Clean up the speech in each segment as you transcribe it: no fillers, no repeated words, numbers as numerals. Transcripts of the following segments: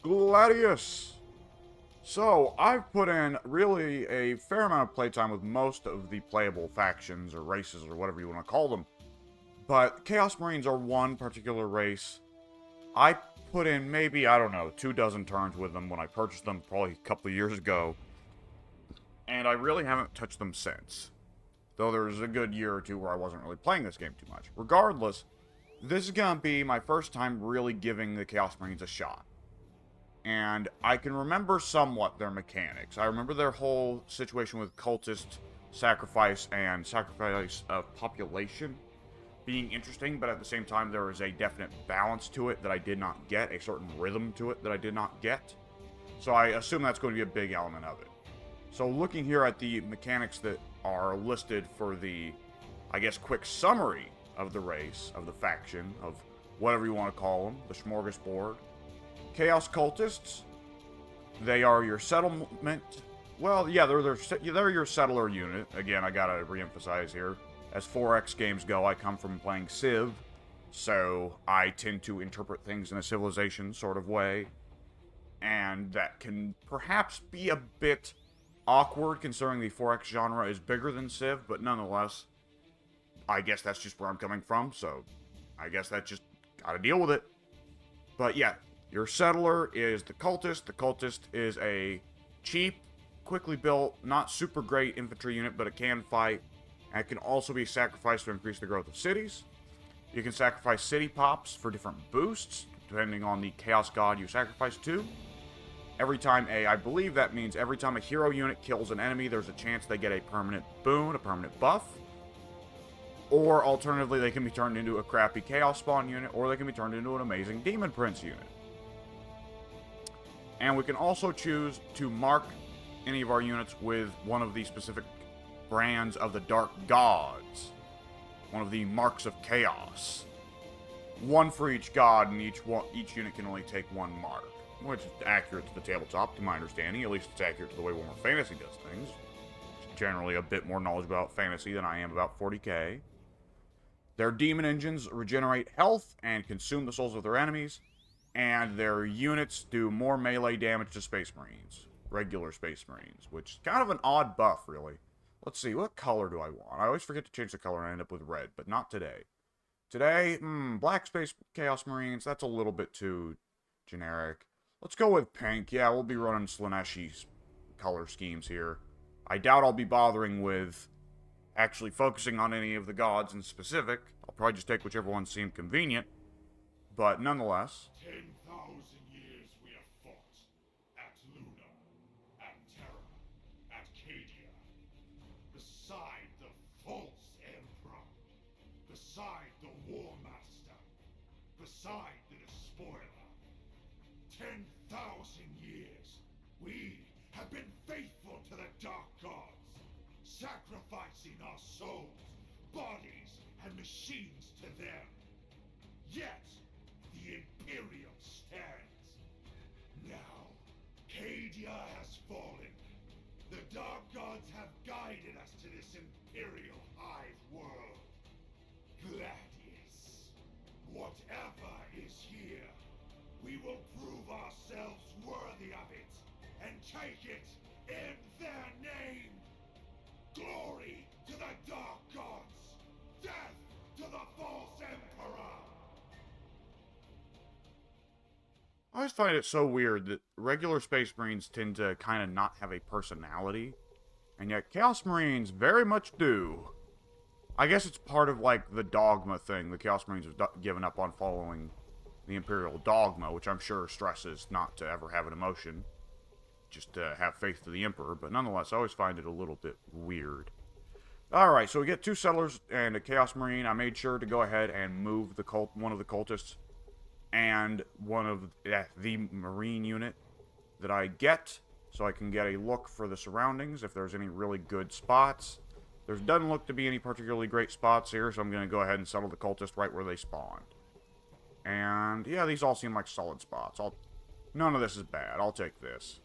Gladius. So, I've put in really a fair amount of playtime with most of the playable factions or races or whatever you want to call them. But Chaos Marines are one particular race. I put in maybe, I don't know, 24 turns with them when I purchased them probably a couple of years ago. And I really haven't touched them since. Though there was a good year or two where I wasn't really playing this game too much. Regardless, this is going to be my first time really giving the Chaos Marines a shot. And I can remember somewhat their mechanics. I remember their whole situation with cultist sacrifice and sacrifice of population being interesting, but at the same time there is a definite balance to it that I did not get, a certain rhythm to it that I did not get. So I assume that's going to be a big element of it. So looking here at the mechanics that are listed for the, I guess, quick summary of the race, of the faction, of whatever you want to call them, the smorgasbord. Chaos Cultists, they are your settlement, well, yeah, they're your settler unit. Again, I gotta re-emphasize here, as 4X games go, I come from playing Civ, so I tend to interpret things in a civilization sort of way, and that can perhaps be a bit awkward considering the 4X genre is bigger than Civ, but nonetheless, I guess that's just where I'm coming from, so I guess that just gotta deal with it. But yeah, your settler is the cultist. The cultist is a cheap, quickly built, not super great infantry unit, but it can fight. And it can also be sacrificed to increase the growth of cities. You can sacrifice city pops for different boosts, depending on the chaos god you sacrifice to. I believe that means every time a hero unit kills an enemy, there's a chance they get a permanent boon, a permanent buff. Or alternatively, they can be turned into a crappy chaos spawn unit, or they can be turned into an amazing demon prince unit. And we can also choose to mark any of our units with one of the specific brands of the Dark Gods. One of the marks of chaos. One for each god, and each unit can only take one mark. Which is accurate to the tabletop, to my understanding. At least it's accurate to the way Warhammer Fantasy does things. Generally a bit more knowledge about fantasy than I am about 40k. Their demon engines regenerate health and consume the souls of their enemies. And their units do more melee damage to Space Marines. Regular Space Marines. Which is kind of an odd buff, really. Let's see, what color do I want? I always forget to change the color and I end up with red, but not today. Today, Black Space Chaos Marines, that's a little bit too generic. Let's go with pink. Yeah, we'll be running Slaneshi's color schemes here. I doubt I'll be bothering with actually focusing on any of the gods in specific. I'll probably just take whichever one seemed convenient. But nonetheless... 10,000 years we have fought. At Luna, at Terra, at Cadia. Beside the false Emperor. Beside the War Master. Beside the Despoiler. 10,000 years we have been faithful to the Dark Gods. Sacrificing our souls, bodies, and machines to them. Yet, the Imperium stands. Now, Cadia has fallen. The Dark Gods have guided us to this Imperial Hive world. Gladius, whatever is here, we will prove ourselves worthy of it, and take it in their name. Glory to the Dark Gods! Death to the false Emperor! I always find it so weird that regular Space Marines tend to kind of not have a personality, and yet Chaos Marines very much do. I guess it's part of, like, the dogma thing. The Chaos Marines have given up on following the Imperial dogma, which I'm sure stresses not to ever have an emotion. Just to have faith to the Emperor, but nonetheless, I always find it a little bit weird. Alright, so we get 2 settlers and a Chaos Marine. I made sure to go ahead and move one of the cultists and one of the Marine unit that I get, so I can get a look for the surroundings, if there's any really good spots. There doesn't look to be any particularly great spots here, so I'm going to go ahead and settle the cultist right where they spawned. And, yeah, these all seem like solid spots. None of this is bad. I'll take this.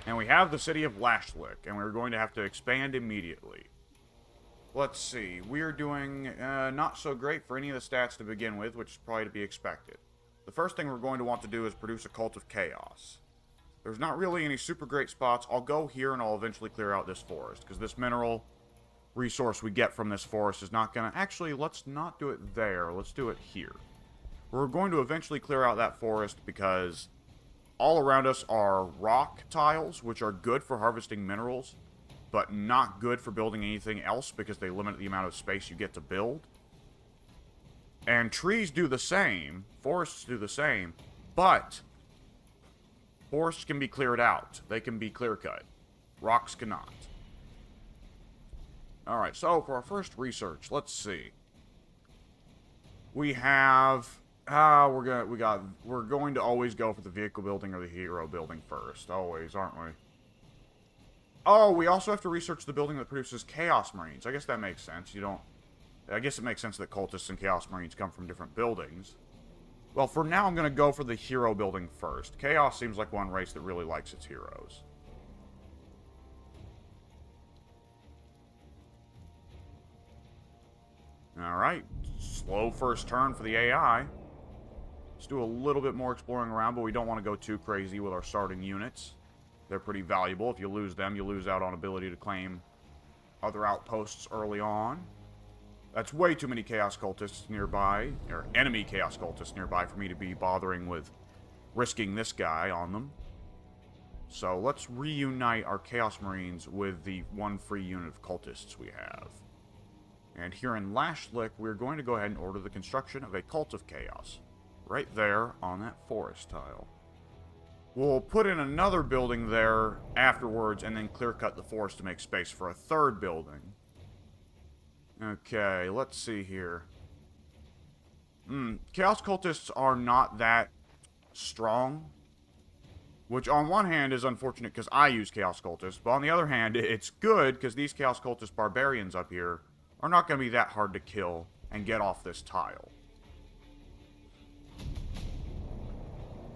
And we have the city of Lashlick, and we're going to have to expand immediately. Let's see. We're doing not so great for any of the stats to begin with, which is probably to be expected. the first thing we're going to want to do is produce a Cult of Chaos. There's not really any super great spots. I'll go here and I'll eventually clear out this forest, because this mineral resource we get from this forest is not going to... Actually, let's not do it there. Let's do it here. We're going to eventually clear out that forest because all around us are rock tiles, which are good for harvesting minerals, but not good for building anything else because they limit the amount of space you get to build. And trees do the same, forests do the same, but forests can be cleared out. They can be clear-cut. Rocks cannot. Alright, so for our first research, let's see. We have... we're going to always go for the vehicle building or the hero building first. Always, aren't we? Oh, we also have to research the building that produces Chaos Marines. I guess that makes sense. I guess it makes sense that cultists and Chaos Marines come from different buildings. Well, for now, I'm going to go for the hero building first. Chaos seems like one race that really likes its heroes. Alright, slow first turn for the AI. Let's do a little bit more exploring around, but we don't want to go too crazy with our starting units. They're pretty valuable. If you lose them, you lose out on ability to claim other outposts early on. That's way too many Chaos Cultists nearby, or enemy Chaos Cultists nearby, for me to be bothering with risking this guy on them. So let's reunite our Chaos Marines with the one free unit of Cultists we have. And here in Lashlick, we're going to go ahead and order the construction of a Cult of Chaos. Right there on that forest tile. We'll put in another building there afterwards and then clear cut the forest to make space for a third building. Okay, let's see here. Chaos Cultists are not that strong. Which on one hand is unfortunate because I use Chaos Cultists, but on the other hand, it's good because these Chaos Cultist barbarians up here are not going to be that hard to kill and get off this tile.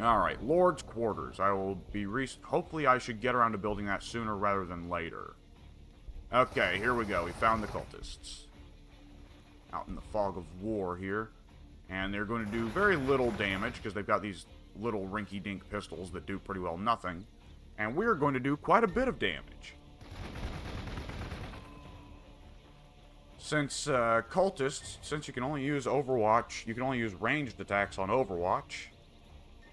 Alright, Lord's Quarters. I will be hopefully I should get around to building that sooner rather than later. Okay, here we go. We found the cultists. Out in the fog of war here. And they're going to do very little damage because they've got these little rinky-dink pistols that do pretty well nothing. And we're going to do quite a bit of damage. Since cultists, since you can only use Overwatch, you can only use ranged attacks on Overwatch,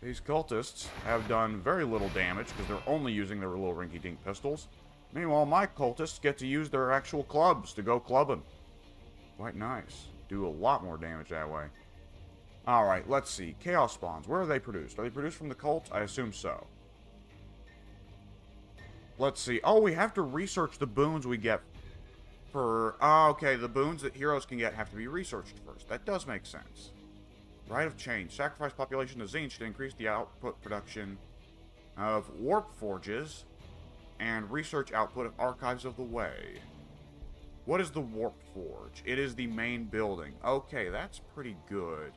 these cultists have done very little damage because they're only using their little rinky-dink pistols. Meanwhile, my cultists get to use their actual clubs to go clubbing. Quite nice. Do a lot more damage that way. Alright, let's see. Chaos Spawns. Where are they produced? Are they produced from the cult? I assume so. Let's see. Oh, we have to research the boons we get for... Oh, okay, the boons that heroes can get have to be researched first. That does make sense. Rite of Change. Sacrifice population to Tzeentch to increase the output production of warp forges and research output of Archives of the Way. What is the warp forge? It is the main building. Okay, that's pretty good.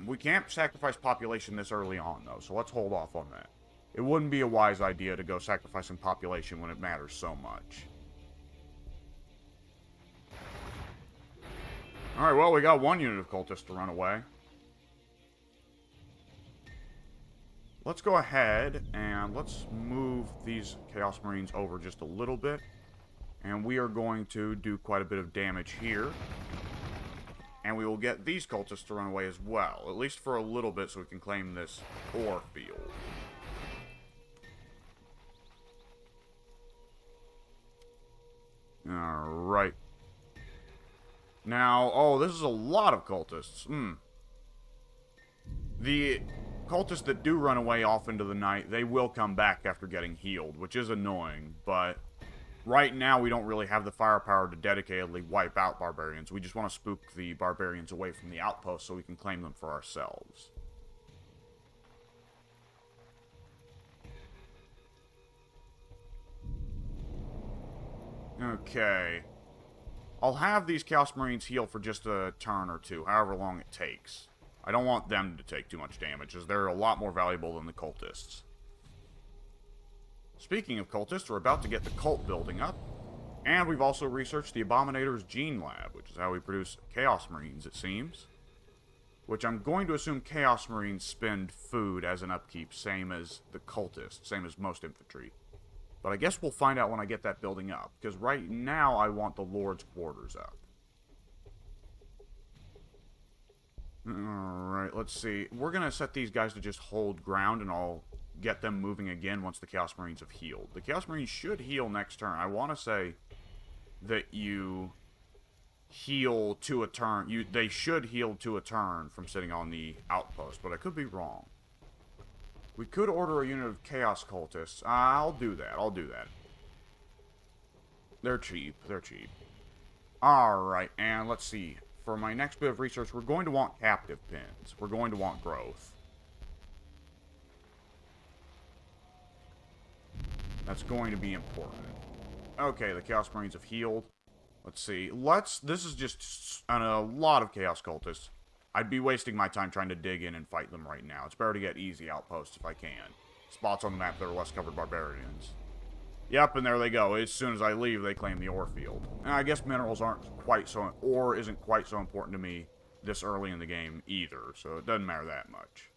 We can't sacrifice population this early on, though, so let's hold off on that. It wouldn't be a wise idea to go sacrificing population when it matters so much. Alright, well, we got one unit of cultists to run away. Let's go ahead and let's move these Chaos Marines over just a little bit. And we are going to do quite a bit of damage here. And we will get these cultists to run away as well. At least for a little bit so we can claim this ore field. Alright. Now, oh, this is a lot of cultists. The cultists that do run away off into the night, they will come back after getting healed, which is annoying, but right now we don't really have the firepower to dedicatedly wipe out barbarians. We just want to spook the barbarians away from the outpost so we can claim them for ourselves. Okay. I'll have these Chaos Marines heal for just a turn or two, however long it takes. I don't want them to take too much damage, as they're a lot more valuable than the cultists. Speaking of cultists, we're about to get the cult building up. And we've also researched the Abominator's Gene Lab, which is how we produce Chaos Marines, it seems. which I'm going to assume Chaos Marines spend food as an upkeep, same as the cultists, same as most infantry. But I guess we'll find out when I get that building up, because right now I want the Lord's quarters up. Alright, let's see. We're going to set these guys to just hold ground, and I'll get them moving again once the Chaos Marines have healed. The Chaos Marines should heal next turn. I want to say that you heal to a turn. They should heal to a turn from sitting on the outpost, but I could be wrong. We could order a unit of Chaos Cultists. I'll do that. I'll do that. They're cheap. They're cheap. Alright, and let's see. For my next bit of research, we're going to want captive pins. We're going to want growth. That's going to be important. Okay, the Chaos Marines have healed. Let's see. This is just a lot of Chaos Cultists. I'd be wasting my time trying to dig in and fight them right now. It's better to get easy outposts if I can. Spots on the map that are less covered barbarians. Yep, and there they go. As soon as I leave, they claim the ore field. And I guess minerals aren't quite so... Ore isn't quite so important to me this early in the game either, so it doesn't matter that much.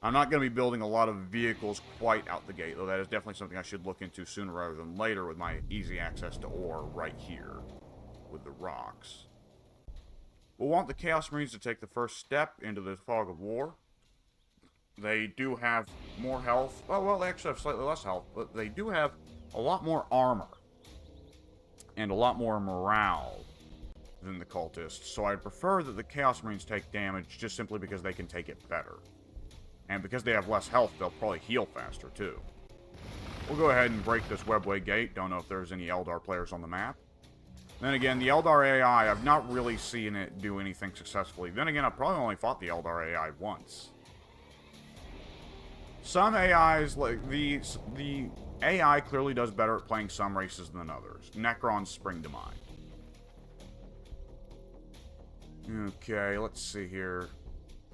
I'm not going to be building a lot of vehicles quite out the gate, though that is definitely something I should look into sooner rather than later with my easy access to ore right here with the rocks. We'll want the Chaos Marines to take the first step into the fog of war. They do have more health. Oh, well, they actually have slightly less health, but they do have a lot more armor and a lot more morale than the cultists, so I'd prefer that the Chaos Marines take damage just simply because they can take it better. And because they have less health, they'll probably heal faster, too. We'll go ahead and break this webway gate. Don't know if there's any Eldar players on the map. Then again, the Eldar AI, I've not really seen it do anything successfully. Then again, I've probably only fought the Eldar AI once. Some AIs, like the AI clearly does better at playing some races than others. Necrons spring to mind. Okay, let's see here.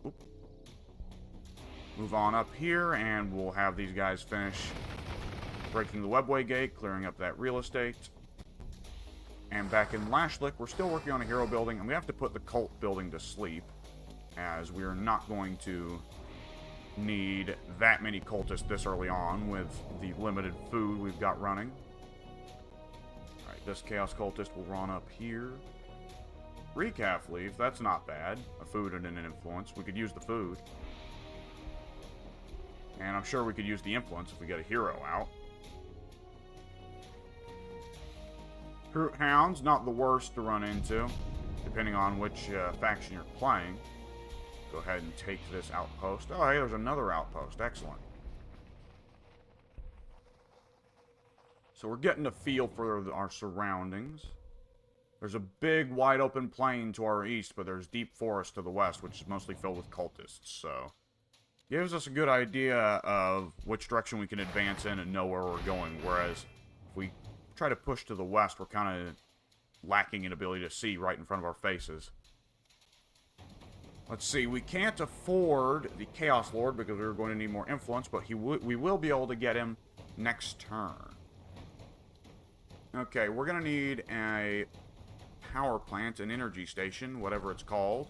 Oop. Move on up here, and we'll have these guys finish breaking the webway gate, clearing up that real estate. And back in Lashlick, we're still working on a hero building, and we have to put the cult building to sleep, as we are not going to need that many cultists this early on with the limited food we've got running. Alright, this Chaos Cultist will run up here. Recaf leaf, that's not bad. A food and an influence. We could use the food. And I'm sure we could use the influence if we get a hero out. Brute Hound's not the worst to run into, depending on which faction you're playing. Go ahead and take this outpost. Oh, hey, there's another outpost. Excellent. So we're getting a feel for our surroundings. There's a big, wide open plain to our east, but there's deep forest to the west, which is mostly filled with cultists, so... gives us a good idea of which direction we can advance in and know where we're going, whereas if we try to push to the west, we're kind of lacking in ability to see right in front of our faces. Let's see, we can't afford the Chaos Lord because we're going to need more influence, but we will be able to get him next turn. Okay, we're going to need a power plant, an energy station, whatever it's called.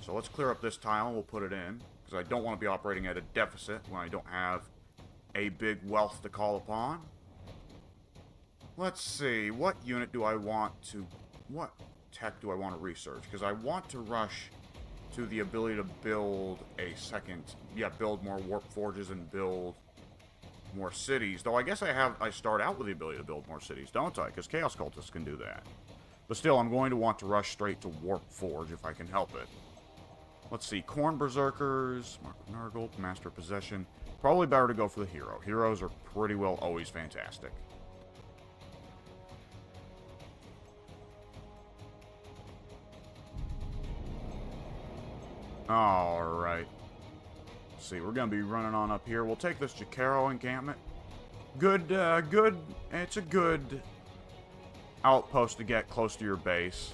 So let's clear up this tile and we'll put it in, because I don't want to be operating at a deficit when I don't have a big wealth to call upon. Let's see, what unit do I want to... what tech do I want to research? Because I want to rush to the ability to build a second... yeah, build more warp forges and build more cities. Though I guess I start out with the ability to build more cities, don't I? Because Chaos Cultists can do that. But still, I'm going to want to rush straight to Warp Forge if I can help it. Let's see, Corn Berserkers, Mark of Nargold, Master of Possession. Probably better to go for the hero. Heroes are pretty well always fantastic. Alright. Let's see, we're going to be running on up here. We'll take this Jacaro encampment. It's a good outpost to get close to your base.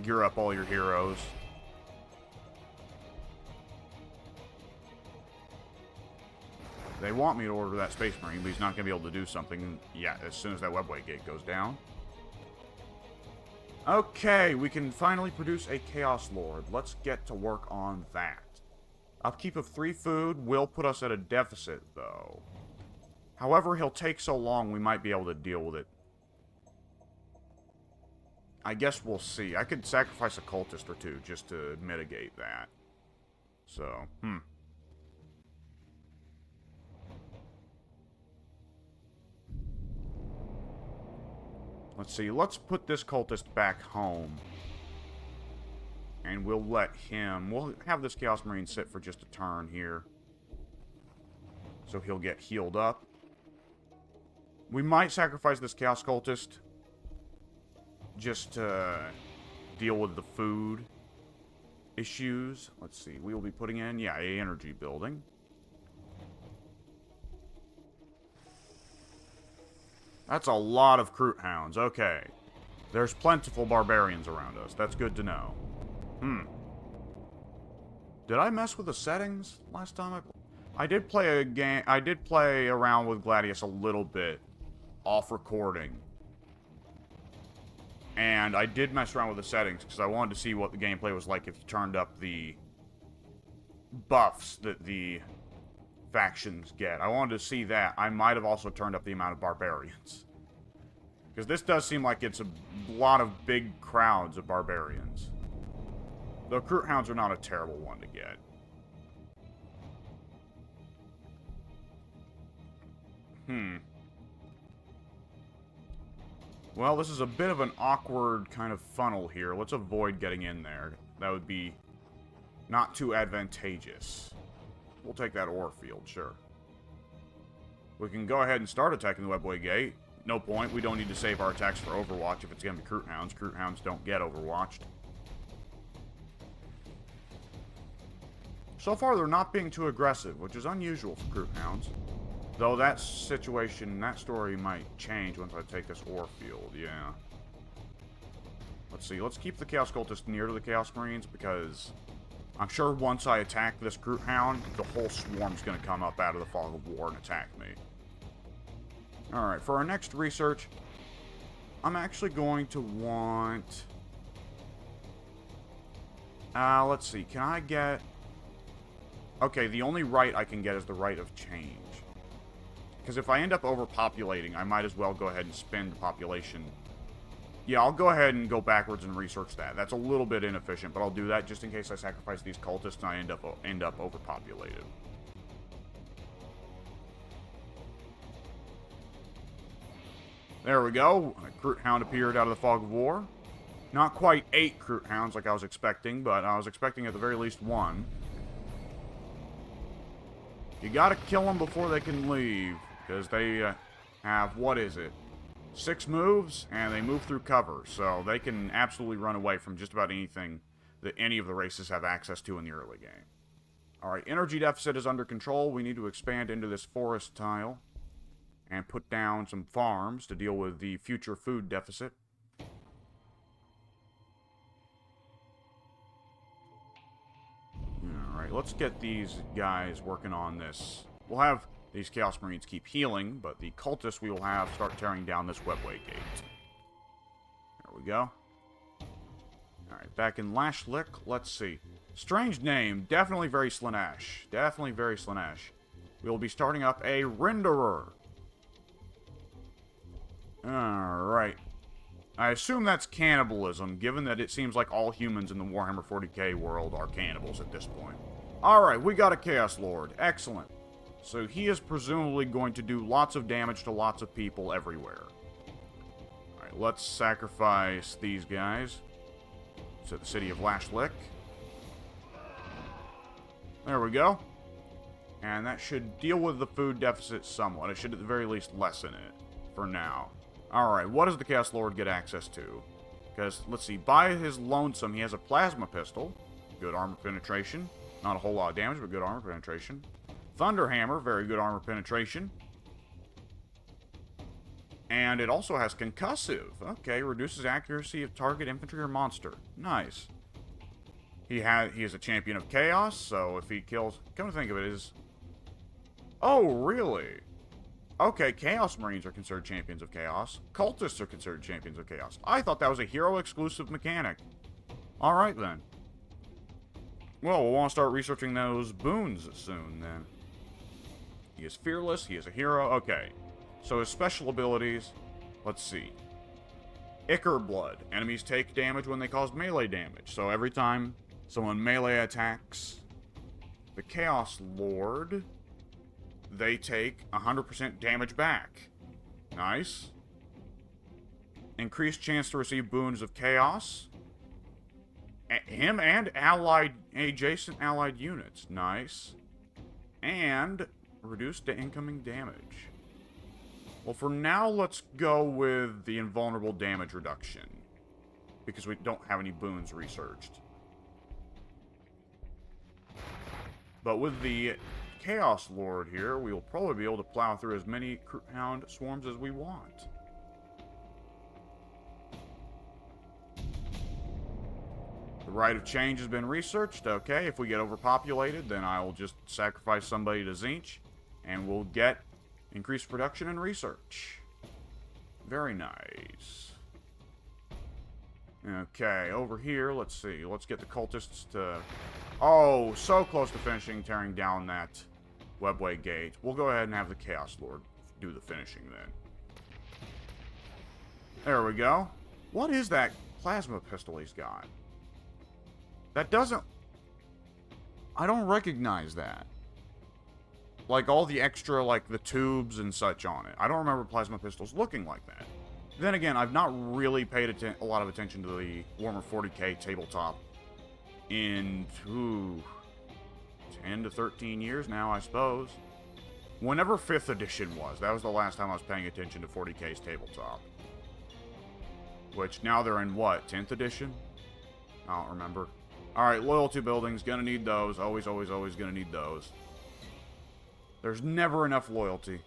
Gear up all your heroes. They want me to order that Space Marine, but he's not going to be able to do something yet as soon as that webway gate goes down. Okay, we can finally produce a Chaos Lord. Let's get to work on that. Upkeep of 3 food will put us at a deficit, though. However, he'll take so long, we might be able to deal with it. I guess we'll see. I could sacrifice a cultist or 2 just to mitigate that. So, Let's see. Let's put this cultist back home. And we'll let him... We'll have this Chaos Marine sit for just a turn here. So he'll get healed up. We might sacrifice this Chaos Cultist just to deal with the food issues. Let's see. We will be putting in, yeah, a energy building. That's a lot of Kroot Hounds. Okay. There's plentiful barbarians around us. That's good to know. Did I mess with the settings last time I did play a game. I did play around with Gladius a little bit off recording. And I did mess around with the settings because I wanted to see what the gameplay was like if you turned up the buffs that the factions get. I wanted to see that. I might have also turned up the amount of barbarians. Because this does seem like it's a lot of big crowds of barbarians. Though Kroot Hounds are not a terrible one to get. Well, this is a bit of an awkward kind of funnel here. Let's avoid getting in there. That would be not too advantageous. We'll take that ore field, sure. We can go ahead and start attacking the Webway Gate. No point. We don't need to save our attacks for Overwatch if it's going to be Kroot Hounds. Kroot Hounds don't get Overwatched. So far, they're not being too aggressive, which is unusual for Kroot Hounds. Though that situation, that story might change once I take this ore field, yeah. Let's see, let's keep the Chaos Cultist near to the Chaos Marines, because I'm sure once I attack this Kroot Hound, the whole swarm's going to come up out of the Fog of War and attack me. Alright, for our next research, I'm actually going to want... let's see, can I get... Okay, the only right I can get is the right of change. Because if I end up overpopulating, I might as well go ahead and spend population. Yeah, I'll go ahead and go backwards and research that. That's a little bit inefficient, but I'll do that just in case I sacrifice these cultists and I end up overpopulated. There we go. A Kroot Hound appeared out of the Fog of War. Not quite 8 Kroot Hounds like I was expecting, but I was expecting at the very least 1. You gotta kill them before they can leave, because they have, what is it, 6 moves, and they move through cover, so they can absolutely run away from just about anything that any of the races have access to in the early game. Alright, energy deficit is under control. We need to expand into this forest tile and put down some farms to deal with the future food deficit. Alright, let's get these guys working on this. We'll have these Chaos Marines keep healing, but the cultists we will have start tearing down this Webway Gate. There we go. Alright, back in Lashlick, let's see. Strange name, definitely very Slaanesh. Definitely very Slaanesh. We'll be starting up a Renderer. Alright. I assume that's cannibalism, given that it seems like all humans in the Warhammer 40k world are cannibals at this point. Alright, we got a Chaos Lord. Excellent. So he is presumably going to do lots of damage to lots of people everywhere. Alright, let's sacrifice these guys to the city of Lashlick. There we go. And that should deal with the food deficit somewhat. It should at the very least lessen it for now. Alright, what does the Chaos Lord get access to? Because, let's see, by his lonesome, he has a plasma pistol. Good armor penetration. Not a whole lot of damage, but good armor penetration. Thunderhammer, very good armor penetration. And it also has concussive. Okay, reduces accuracy of target infantry or monster. Nice. He is a champion of chaos, so if he kills... Come to think of it, is... Oh, really? Okay, Chaos Marines are considered champions of chaos. Cultists are considered champions of chaos. I thought that was a hero-exclusive mechanic. Alright, then. Well, we'll want to start researching those boons soon, then. He is fearless. He is a hero. Okay. So his special abilities... Let's see. Ichor Blood. Enemies take damage when they cause melee damage. So every time someone melee attacks the Chaos Lord, they take 100% damage back. Nice. Increased chance to receive boons of chaos. Him and adjacent allied units. Nice. And reduced to incoming damage. Well, for now, let's go with the invulnerable damage reduction. Because we don't have any boons researched. But with the Chaos Lord here, we will probably be able to plow through as many Hound swarms as we want. The Rite of Change has been researched. Okay, if we get overpopulated, then I will just sacrifice somebody to Tzeentch, and we'll get increased production and research. Very nice. Okay, over here, let's see. Let's get the cultists to... Oh, so close to finishing, tearing down that webway gate. We'll go ahead and have the Chaos Lord do the finishing then. There we go. What is that plasma pistol he's got? That doesn't... I don't recognize that. Like, all the extra, like, the tubes and such on it. I don't remember plasma pistols looking like that. Then again, I've not really paid a lot of attention to the Warhammer 40k tabletop in, 10 to 13 years now, I suppose. Whenever 5th edition was, that was the last time I was paying attention to 40k's tabletop. Which, now they're in what, 10th edition? I don't remember. Alright, loyalty buildings, gonna need those. Always, always, always gonna need those. There's never enough loyalty.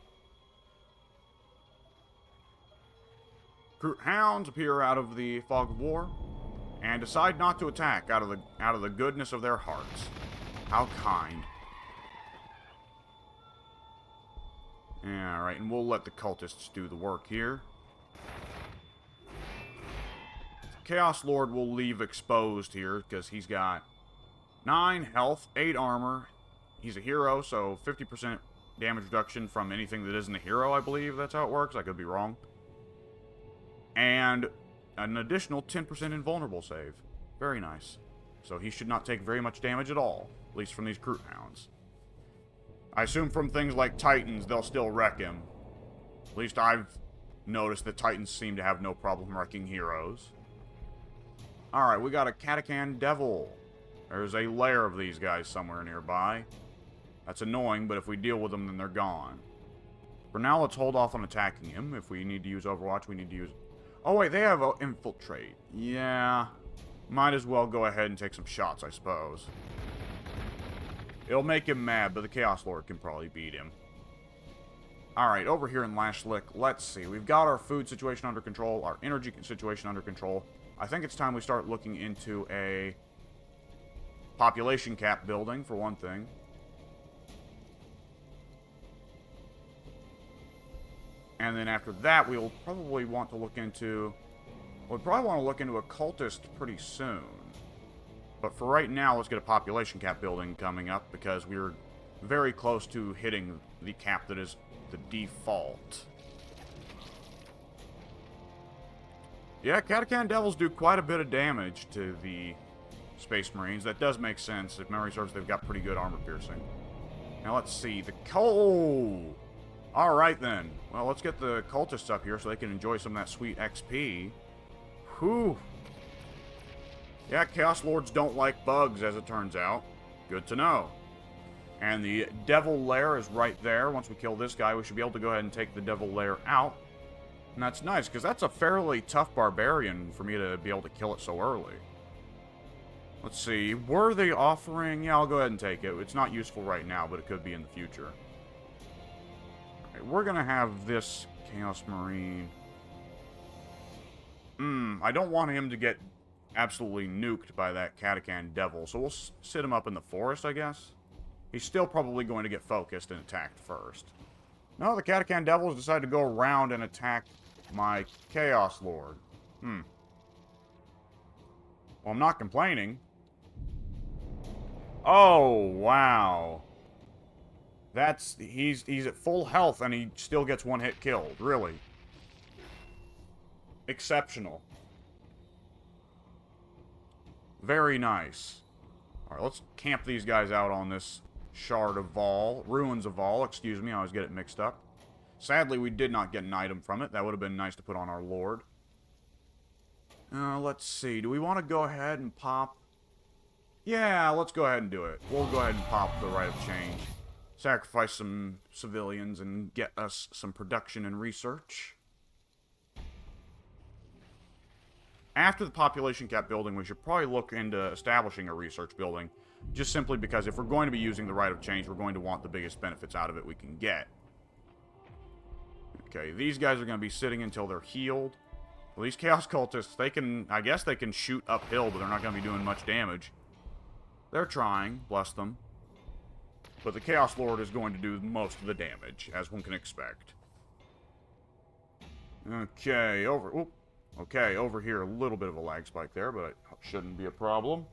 Hounds appear out of the fog of war and decide not to attack out of the goodness of their hearts. How kind. Yeah, alright, and we'll let the cultists do the work here. Chaos Lord will leave exposed here because he's got 9 health, 8 armor. He's a hero, so 50% damage reduction from anything that isn't a hero, I believe that's how it works. I could be wrong. And an additional 10% invulnerable save. Very nice. So he should not take very much damage at all, at least from these Crute Hounds. I assume from things like Titans, they'll still wreck him. At least I've noticed that Titans seem to have no problem wrecking heroes. Alright, we got a Catacan Devil. There's a lair of these guys somewhere nearby. That's annoying, but if we deal with them, then they're gone. For now, let's hold off on attacking him. If we need to use Overwatch, we need to use... Oh, wait, they have Infiltrate. Yeah. Might as well go ahead and take some shots, I suppose. It'll make him mad, but the Chaos Lord can probably beat him. Alright, over here in Lashlick, let's see. We've got our food situation under control, our energy situation under control. I think it's time we start looking into a population cap building, for one thing. And then after that, we'll probably want to look into... We'll probably want to look into a cultist pretty soon. But for right now, let's get a population cap building coming up, because we're very close to hitting the cap that is the default. Yeah, Catacan Devils do quite a bit of damage to the Space Marines. That does make sense. If memory serves, they've got pretty good armor piercing. Now let's see. The Alright then. Well, let's get the cultists up here so they can enjoy some of that sweet XP. Whew. Yeah, Chaos Lords don't like bugs, as it turns out. Good to know. And the Devil Lair is right there. Once we kill this guy, we should be able to go ahead and take the Devil Lair out. And that's nice, because that's a fairly tough barbarian for me to be able to kill it so early. Let's see. Were they offering... Yeah, I'll go ahead and take it. It's not useful right now, but it could be in the future. Okay, we're going to have this Chaos Marine... I don't want him to get absolutely nuked by that Catacan Devil, so we'll sit him up in the forest, I guess. He's still probably going to get focused and attacked first. No, the Catachan Devils decided to go around and attack my Chaos Lord. Well, I'm not complaining. Oh, wow. He's at full health and he still gets one hit killed. Really. Exceptional. Very nice. Alright, let's camp these guys out on this Shard of Vol. Ruins of Vol, excuse me, I always get it mixed up. Sadly, we did not get an item from it. That would have been nice to put on our Lord. Let's see. Do we want to go ahead and pop... Yeah, let's go ahead and do it. We'll go ahead and pop the Rite of Change. Sacrifice some civilians and get us some production and research. After the population cap building, we should probably look into establishing a research building. Just simply because if we're going to be using the Rite of Change, we're going to want the biggest benefits out of it we can get. Okay, these guys are going to be sitting until they're healed. Well, these Chaos Cultists, they can... I guess they can shoot uphill, but they're not going to be doing much damage. They're trying, bless them. But the Chaos Lord is going to do most of the damage, as one can expect. Okay, okay, over here, a little bit of a lag spike there, but it shouldn't be a problem.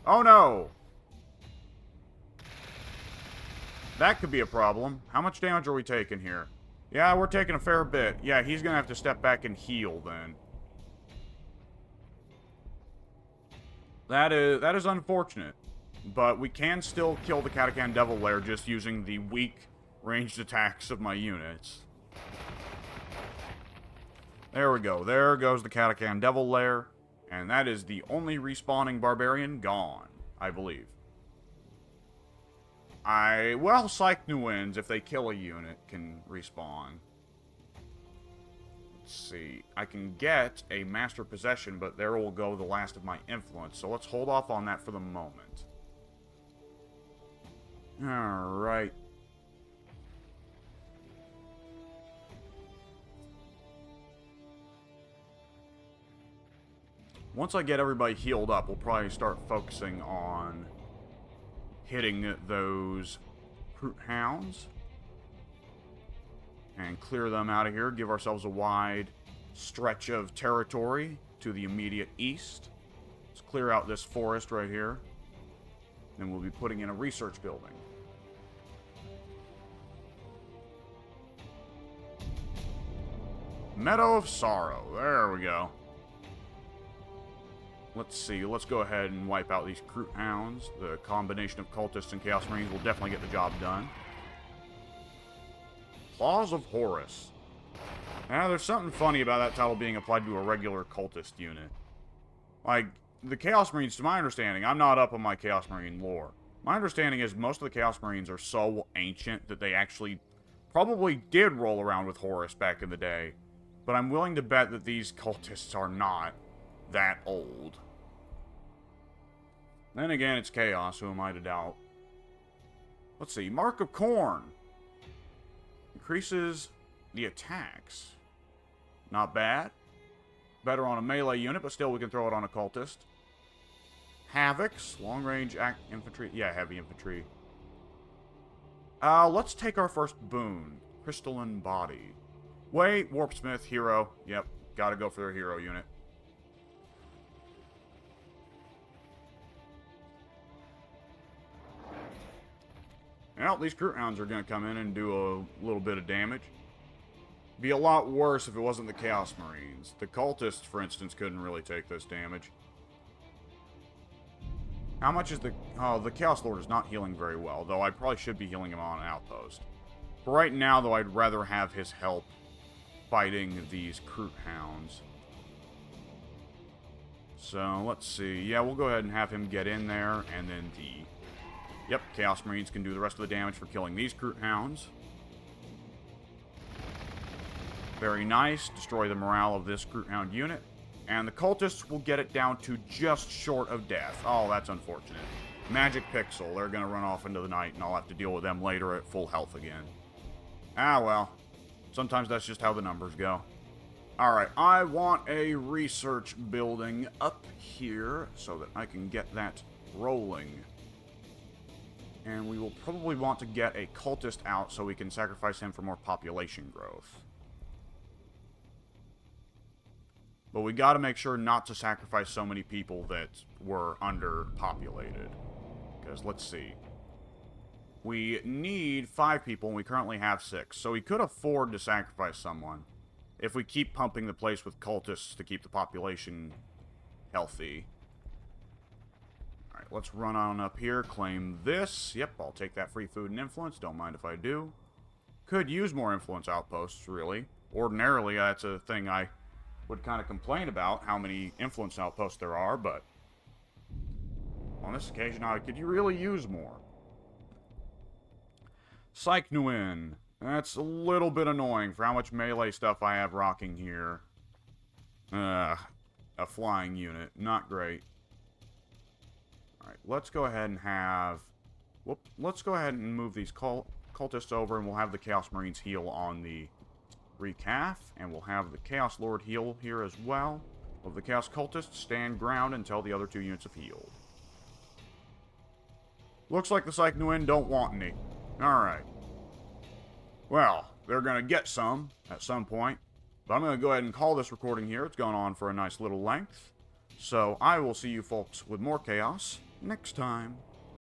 Oh no! That could be a problem. How much damage are we taking here? Yeah, we're taking a fair bit. Yeah, he's gonna have to step back and heal then. That is unfortunate. But we can still kill the Catachan Devil Lair just using the weak ranged attacks of my units. There we go. There goes the Catachan Devil Lair. And that is the only respawning barbarian gone, I believe. Well, Psych-Nuins, if they kill a unit, can respawn. Let's see. I can get a Master Possession, but there will go the last of my influence. So let's hold off on that for the moment. Alright. Once I get everybody healed up, we'll probably start focusing on hitting those Brute Hounds. And clear them out of here. Give ourselves a wide stretch of territory to the immediate east. Let's clear out this forest right here. Then we'll be putting in a research building. Meadow of Sorrow. There we go. Let's see. Let's go ahead and wipe out these Brute Hounds. The combination of Cultists and Chaos Marines will definitely get the job done. Claws of Horus. Now, there's something funny about that title being applied to a regular Cultist unit. Like, the Chaos Marines, to my understanding, I'm not up on my Chaos Marine lore. My understanding is most of the Chaos Marines are so ancient that they actually probably did roll around with Horus back in the day. But I'm willing to bet that these Cultists are not that old. Then again, it's Chaos, who am I to doubt? Let's see, Mark of Corn. Increases the attacks. Not bad. Better on a melee unit, but still we can throw it on a Cultist. Havocs, long-range infantry. Yeah, heavy infantry. Let's take our first boon. Crystalline Body. Wait, Warpsmith, hero. Yep, gotta go for their hero unit. Well, these Brute Hounds are going to come in and do a little bit of damage. Be a lot worse if it wasn't the Chaos Marines. The Cultists, for instance, couldn't really take this damage. How much is the... Oh, the Chaos Lord is not healing very well, though I probably should be healing him on an outpost. For right now, though, I'd rather have his help fighting these Brute Hounds. So, let's see. Yeah, we'll go ahead and have him get in there, and then the... Yep, Chaos Marines can do the rest of the damage for killing these Brute Hounds. Very nice. Destroy the morale of this Brute Hound unit. And the Cultists will get it down to just short of death. Oh, that's unfortunate. Magic Pixel. They're going to run off into the night, and I'll have to deal with them later at full health again. Ah, well. Sometimes that's just how the numbers go. Alright, I want a research building up here so that I can get that rolling. And we will probably want to get a cultist out so we can sacrifice him for more population growth. But we gotta make sure not to sacrifice so many people that were underpopulated. Because, let's see. We need 5 people, and we currently have 6. So we could afford to sacrifice someone if we keep pumping the place with cultists to keep the population healthy. Alright, let's run on up here, claim this. Yep, I'll take that free food and influence. Don't mind if I do. Could use more influence outposts, really. Ordinarily, that's a thing I would kind of complain about, how many influence outposts there are, but on this occasion, I could really use more. Psych Nguyen. That's a little bit annoying for how much melee stuff I have rocking here. A flying unit. Not great. Alright, let's go ahead and have... let's go ahead and move these cultists over, and we'll have the Chaos Marines heal on the recaf, and we'll have the Chaos Lord heal here as well. We'll have the Chaos Cultists stand ground until the other 2 units have healed. Looks like the Psych Nguyen don't want any. Alright. Well, they're gonna get some at some point. But I'm gonna go ahead and call this recording here. It's gone on for a nice little length. So I will see you folks with more chaos next time.